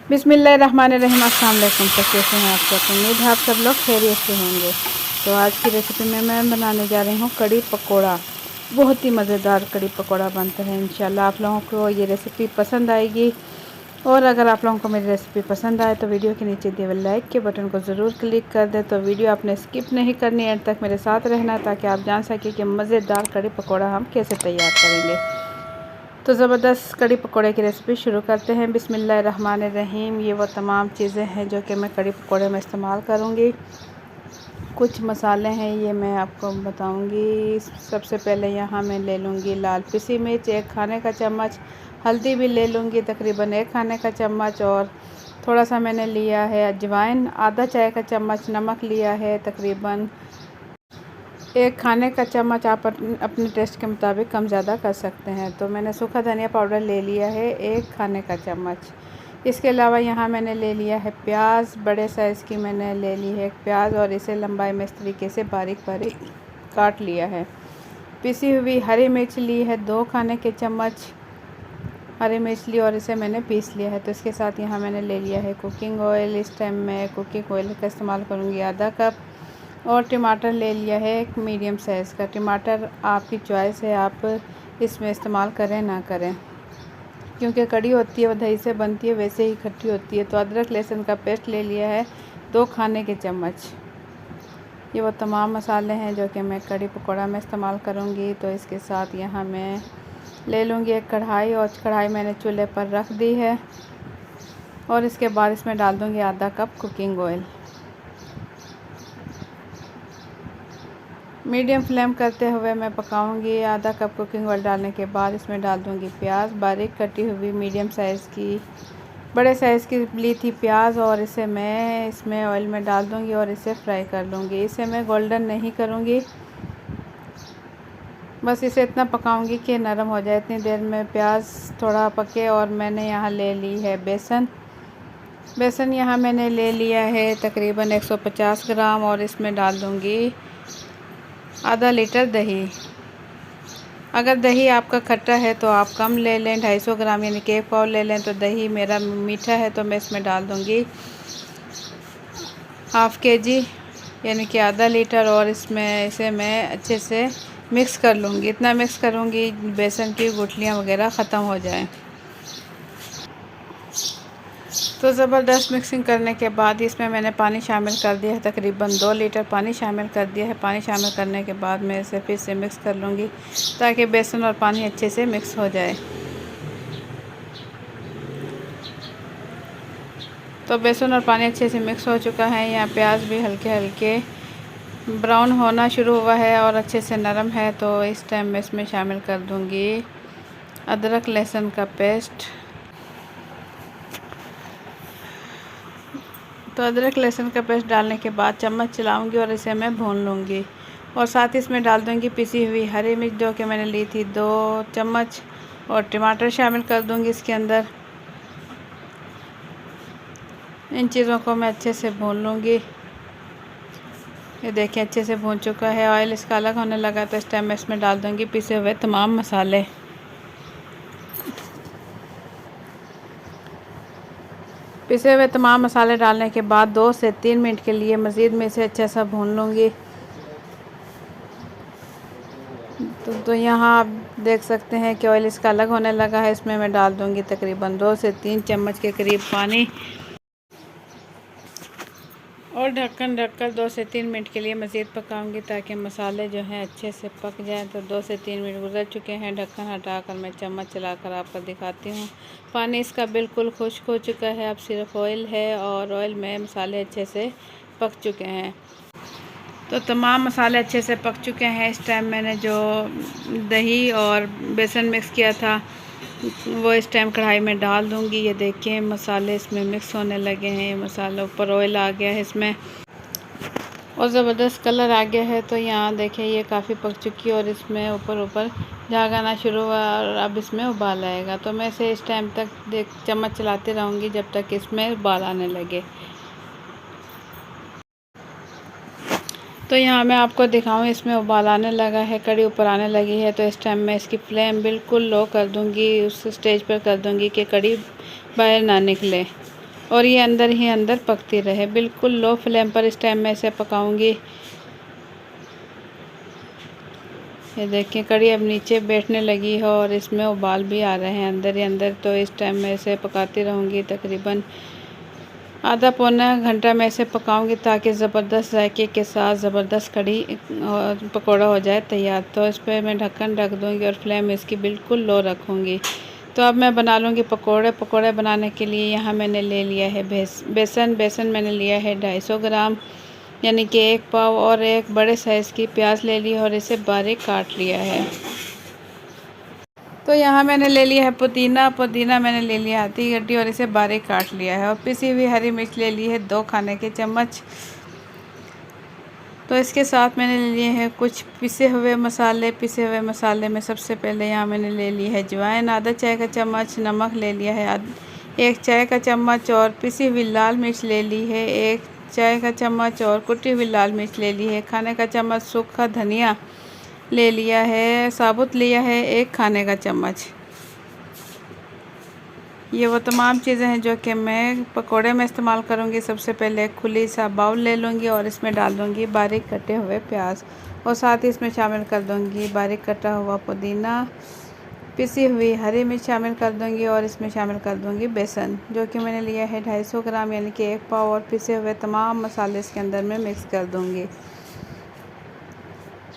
बिस्मिल्लाहिर्रहमानिर्रहीम। अस्सलाम वालेकुम। तो कैसे हैं आप सब? उम्मीद है आप सब लोग खैरियत से होंगे। तो आज की रेसिपी में मैं बनाने जा रही हूँ कड़ी पकोड़ा। बहुत ही मज़ेदार कड़ी पकोड़ा बनता है। इंशाल्लाह आप लोगों को ये रेसिपी पसंद आएगी। और अगर आप लोगों को मेरी रेसिपी पसंद आए तो वीडियो के नीचे दिए हुए लाइक के बटन को ज़रूर क्लिक कर दें। तो वीडियो आपने स्किप नहीं करनी, एंड तक मेरे साथ रहना ताकि आप जान सकें कि मज़ेदार कड़ी पकोड़ा हम कैसे तैयार करेंगे। तो ज़बरदस्त कड़ी पकोड़े की रेसिपी शुरू करते हैं। बिस्मिल्लाहिर्रहमानिर्रहीम। ये वो तमाम चीज़ें हैं जो कि मैं कड़ी पकोड़े में इस्तेमाल करूँगी। कुछ मसाले हैं ये मैं आपको बताऊँगी। सबसे पहले यहाँ मैं ले लूँगी लाल पिसी मिर्च 1 खाने का चम्मच, हल्दी भी ले लूँगी तकरीबन 1 खाने का चम्मच, और थोड़ा सा मैंने लिया है अजवाइन आधा चाय का चम्मच, नमक लिया है तकरीबन 1 खाने का चम्मच। आप अपने टेस्ट के मुताबिक कम ज़्यादा कर सकते हैं। तो मैंने सूखा धनिया पाउडर ले लिया है 1 खाने का चम्मच। इसके अलावा यहाँ मैंने ले लिया है प्याज, बड़े साइज़ की मैंने ले ली है एक प्याज, और इसे लंबाई में इस तरीके से बारीक बारीक काट लिया है। पिसी हुई हरी मिर्च ली है 2 खाने के चम्मच हरी मिर्च ली, और इसे मैंने पीस लिया है। तो इसके साथ यहाँ मैंने ले लिया है कुकिंग ऑयल। इस टाइम मैं कुकिंग ऑयल का इस्तेमाल करूँगी आधा कप। और टमाटर ले लिया है एक मीडियम साइज़ का। टमाटर आपकी चॉइस है, आप इसमें इस्तेमाल करें ना करें, क्योंकि कड़ी होती है वो दही से बनती है, वैसे ही खट्टी होती है। तो अदरक लहसुन का पेस्ट ले लिया है 2 खाने के चम्मच। ये वो तमाम मसाले हैं जो कि मैं कड़ी पकौड़ा में इस्तेमाल करूँगी। तो इसके साथ यहाँ मैं ले लूँगी एक कढ़ाई, और कढ़ाई मैंने चूल्हे पर रख दी है, और इसके बाद इसमें डाल दूँगी आधा cup cooking oil. Medium flame करते हुए मैं पकाऊंगी। आधा कप कुकिंग ऑयल डालने के बाद इसमें डाल दूंगी प्याज, बारीक कटी हुई मीडियम साइज़ की, बड़े साइज़ की ली थी प्याज, और इसे मैं इसमें ऑयल में डाल दूंगी और इसे फ्राई कर लूँगी। इसे मैं गोल्डन नहीं करूँगी, बस इसे इतना पकाऊंगी कि नरम हो जाए। इतनी देर में प्याज थोड़ा पके। और मैंने यहाँ ले ली है बेसन यहाँ मैंने ले लिया है तकरीबन 150 ग्राम, और इसमें डाल दूँगी आधा लीटर दही। अगर दही आपका खट्टा है तो आप कम ले लें, 250 ग्राम यानी कि 1 पाव ले लें। तो दही मेरा मीठा है तो मैं इसमें डाल दूँगी हाफ़ kg यानी कि आधा लीटर, और इसे मैं अच्छे से मिक्स कर लूँगी। इतना मिक्स करूँगी बेसन की गुठलियाँ वगैरह ख़त्म हो जाएं। तो ज़बरदस्त मिक्सिंग करने के बाद इसमें मैंने पानी शामिल कर दिया है, तकरीबन 2 लीटर पानी शामिल कर दिया है। पानी शामिल करने के बाद मैं इसे फिर से मिक्स कर लूँगी ताकि बेसन और पानी अच्छे से मिक्स हो जाए। तो बेसन और पानी अच्छे से मिक्स हो चुका है। यहाँ प्याज भी हल्के हल्के ब्राउन होना शुरू हुआ है और अच्छे से नरम है। तो इस टाइम में इसमें शामिल कर दूँगी अदरक लहसुन का पेस्ट। तो अदरक लहसुन का पेस्ट डालने के बाद चम्मच चलाऊंगी और इसे मैं भून लूँगी। और साथ ही इसमें डाल दूँगी पिसी हुई हरी मिर्च जो कि मैंने ली थी 2 चम्मच, और टमाटर शामिल कर दूँगी इसके अंदर। इन चीज़ों को मैं अच्छे से भून लूँगी। ये देखिए अच्छे से भून चुका है, ऑयल इसका अलग होने लगा। तो इस टाइम मैं इसमें डाल दूँगी पिसे हुए तमाम मसाले। पिसे हुए तमाम मसाले डालने के बाद 2 से 3 मिनट के लिए मज़ीद में इसे अच्छा सा भून लूँगी। तो यहाँ आप देख सकते हैं कि ऑयल इसका अलग होने लगा है। इसमें मैं डाल दूँगी तकरीबन 2 से 3 चम्मच के करीब पानी, और ढक्कन रखकर 2 से 3 मिनट के लिए मज़ीद पकाऊंगी ताकि मसाले जो हैं अच्छे से पक जाएं। तो 2 से 3 मिनट गुजर चुके हैं। ढक्कन हटाकर मैं चम्मच चलाकर आपको दिखाती हूँ। पानी इसका बिल्कुल खुश्क हो चुका है, अब सिर्फ ऑयल है, और ऑयल में मसाले अच्छे से पक चुके हैं। तो तमाम मसाले अच्छे से पक चुके हैं। इस टाइम मैंने जो दही और बेसन मिक्स किया था वो इस टाइम कढ़ाई में डाल दूँगी। ये देखिए मसाले इसमें मिक्स होने लगे हैं, मसाला ऊपर ऑयल आ गया है इसमें, और ज़बरदस्त कलर आ गया है। तो यहाँ देखिए ये काफ़ी पक चुकी है, और इसमें ऊपर झाग आना शुरू हुआ, और अब इसमें उबाल आएगा। तो मैं इसे इस टाइम तक चम्मच चलाती रहूँगी जब तक इसमें उबाल आने लगे। तो यहाँ मैं आपको दिखाऊँ, इसमें उबाल आने लगा है, कड़ी ऊपर आने लगी है। तो इस टाइम मैं इसकी फ्लेम बिल्कुल लो कर दूँगी, उस स्टेज पर कर दूँगी कि कड़ी बाहर ना निकले। और ये अंदर ही अंदर पकती रहे। बिल्कुल लो फ्लेम पर इस टाइम मैं इसे पकाऊंगी। ये देखिए कढ़ी अब नीचे बैठने लगी है और इसमें उबाल भी आ रहे हैं अंदर ही अंदर। तो इस टाइम मैं इसे पकाती रहूँगी, तकरीबन आधा पौना घंटा मैं इसे पकाऊंगी ताकि ज़बरदस्त जायके के साथ ज़बरदस्त कढ़ी और पकौड़ा हो जाए तैयार। तो इस पर मैं ढक्कन रख दूँगी और फ्लेम इसकी बिल्कुल लो रखूँगी। तो अब मैं बना लूँगी पकौड़े। पकौड़े बनाने के लिए यहाँ मैंने ले लिया है बेसन मैंने लिया है 250 ग्राम, यानी कि 1 पाव, और एक बड़े साइज़ की प्याज ले ली और इसे बारीक काट लिया है। तो यहाँ मैंने ले लिया है पुदीना मैंने ले लिया आधी गड्डी और इसे बारीक काट लिया है। और पिसी हुई हरी मिर्च ले ली है 2 खाने के चम्मच। तो इसके साथ मैंने ले लिए हैं कुछ पिसे हुए मसाले में सबसे पहले यहाँ मैंने ले ली है अजवाइन आधा चाय का चम्मच, नमक ले लिया है 1 चाय का चम्मच, और पिसी हुई लाल मिर्च ले ली है 1 चाय का चम्मच, और कुटी हुई लाल मिर्च ले ली है खाने का चम्मच, सूखा धनिया ले लिया है, साबुत लिया है 1 खाने का चम्मच। ये वो तमाम चीज़ें हैं जो कि मैं पकोड़े में इस्तेमाल करूँगी। सबसे पहले खुली सा बाउल ले लूँगी और इसमें डाल दूँगी बारीक कटे हुए प्याज, और साथ ही इसमें शामिल कर दूँगी बारीक कटा हुआ पुदीना, पिसी हुई हरी मिर्च शामिल कर दूँगी, और इसमें शामिल कर दूँगी बेसन जो कि मैंने लिया है 250 ग्राम, यानी कि 1 पाव, और पिसे हुए तमाम मसाले इसके अंदर में मिक्स कर दूँगी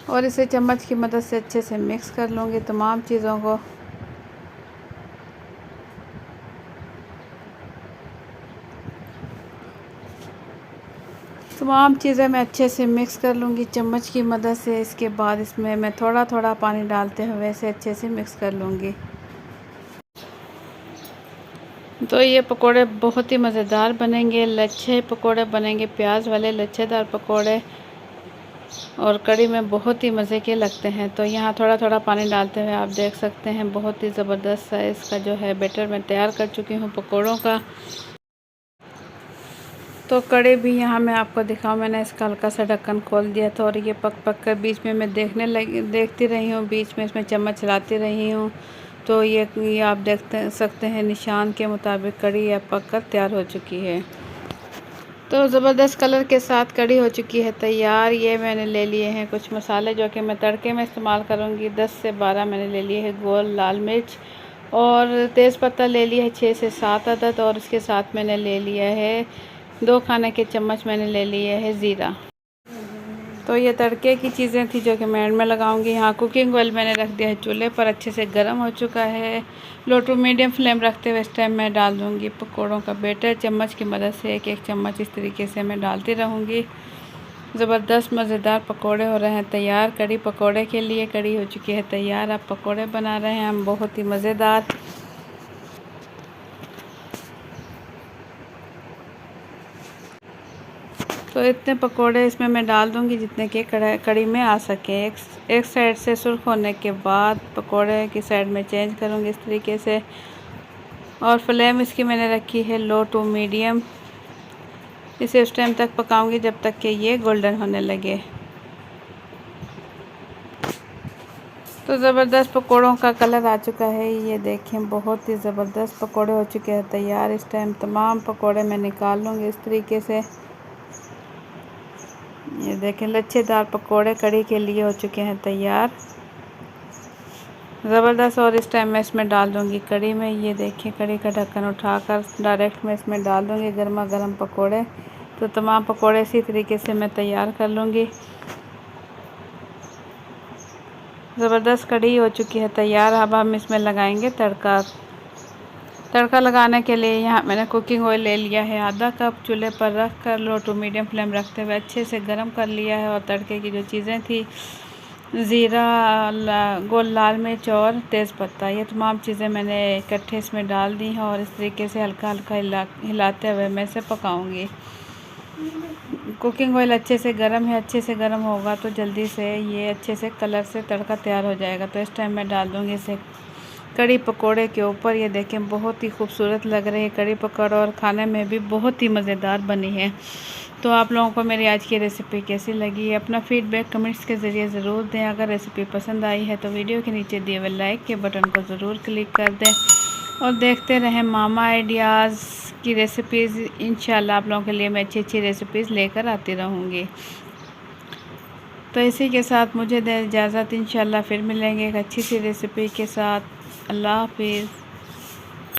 और इसे चम्मच की मदद से अच्छे से मिक्स कर लूँगी तमाम चीज़ों को। तमाम चीज़ें मैं अच्छे से मिक्स कर लूँगी चम्मच की मदद से। इसके बाद इसमें मैं थोड़ा थोड़ा पानी डालते हुए इसे अच्छे से मिक्स कर लूँगी। तो ये पकोड़े बहुत ही मज़ेदार बनेंगे, लच्छे पकोड़े बनेंगे, प्याज वाले लच्छेदार पकोड़े, और कढ़ी में बहुत ही मज़े के लगते हैं। तो यहाँ थोड़ा थोड़ा पानी डालते हुए आप देख सकते हैं बहुत ही ज़बरदस्त सा इसका जो है बैटर मैं तैयार कर चुकी हूँ पकोड़ों का। तो कढ़ी भी यहाँ मैं आपको दिखाऊँ, मैंने इसका हल्का सा ढक्कन खोल दिया था और ये पक कर बीच में मैं देखती रही हूँ, बीच में इसमें चम्मच चलाती रही हूँ। तो ये आप सकते हैं निशान के मुताबिक कढ़ी यह पक कर तैयार हो चुकी है। तो ज़बरदस्त कलर के साथ कढ़ी हो चुकी है तैयार। ये मैंने ले लिए हैं कुछ मसाले जो कि मैं तड़के में इस्तेमाल करूँगी। 10 से 12 मैंने ले लिए है गोल लाल मिर्च, और तेज़पत्ता ले लिया है 6 से 7 अदद, और इसके साथ मैंने ले लिया है 2 खाने के चम्मच मैंने ले लिए है ज़ीरा। तो ये तड़के की चीज़ें थी जो कि मैं एंड में लगाऊंगी। यहाँ कुकिंग ऑयल मैंने रख दिया है चूल्हे पर, अच्छे से गर्म हो चुका है। लो टू मीडियम फ्लेम रखते हुए इस टाइम मैं डाल दूँगी पकोड़ों का बैटर। चम्मच की मदद से एक एक चम्मच इस तरीके से मैं डालती रहूँगी। ज़बरदस्त मज़ेदार पकोड़े हो रहे हैं तैयार। कढ़ी पकोड़े के लिए कढ़ी हो चुकी है तैयार। अब पकोड़े बना रहे हैं हम बहुत ही मज़ेदार। तो इतने पकोड़े इसमें मैं डाल दूंगी जितने के कढ़ी में आ सके। एक साइड से सुर्ख होने के बाद पकोड़े की साइड में चेंज करूंगी इस तरीके से, और फ्लेम इसकी मैंने रखी है लो टू मीडियम। इसे उस टाइम तक पकाऊंगी जब तक कि ये गोल्डन होने लगे। तो ज़बरदस्त पकोड़ों का कलर आ चुका है, ये देखें बहुत ही ज़बरदस्त पकोड़े हो चुके हैं तैयार। इस टाइम तमाम पकोड़े मैं निकाल लूँगी इस तरीके से। ये देखें लच्छेदार पकोड़े कढ़ी के लिए हो चुके हैं तैयार, ज़बरदस्त। और इस टाइम मैं इसमें डाल दूँगी कढ़ी में। ये देखें कढ़ी का ढक्कन उठाकर डायरेक्ट मैं इसमें डाल दूँगी गर्मा गर्म पकोड़े। तो तमाम पकोड़े इसी तरीके से मैं तैयार कर लूँगी। ज़बरदस्त कढ़ी हो चुकी है तैयार। अब हम इसमें लगाएंगे तड़का। तड़का लगाने के लिए यहाँ मैंने कुकिंग ऑयल ले लिया है आधा कप, चूल्हे पर रख कर लो टू मीडियम फ्लेम रखते हुए अच्छे से गर्म कर लिया है। और तड़के की जो चीज़ें थी ज़ीरा, गोल लाल मिर्च और तेज़पत्ता, ये तमाम चीज़ें मैंने इकट्ठे इसमें डाल दी हैं और इस तरीके से हल्का हल्का हिलाते हुए मैं इसे पकाऊंगी। कुकिंग ऑयल अच्छे से गर्म है, अच्छे से गर्म होगा तो जल्दी से ये अच्छे से कलर से तड़का तैयार हो जाएगा। तो इस टाइम मैं डाल दूँगी इसे कढ़ी पकोड़े के ऊपर। ये देखें बहुत ही खूबसूरत लग रही है कढ़ी पकौड़ा और खाने में भी बहुत ही मज़ेदार बनी है। तो आप लोगों को मेरी आज की रेसिपी कैसी लगी है अपना फीडबैक कमेंट्स के ज़रिए ज़रूर दें। अगर रेसिपी पसंद आई है तो वीडियो के नीचे दिए हुए लाइक के बटन को ज़रूर क्लिक कर दें और देखते रहें मामा आइडियाज़। की रेसिपीज़ इंशाल्लाह आप लोगों के लिए मैं अच्छी अच्छी रेसिपीज़ लेकर आती रहूँगी। तो इसी के साथ मुझे दें इजाज़त, इंशाल्लाह फिर मिलेंगे एक अच्छी सी रेसिपी के साथ। अल्लाह हाफ़िज़।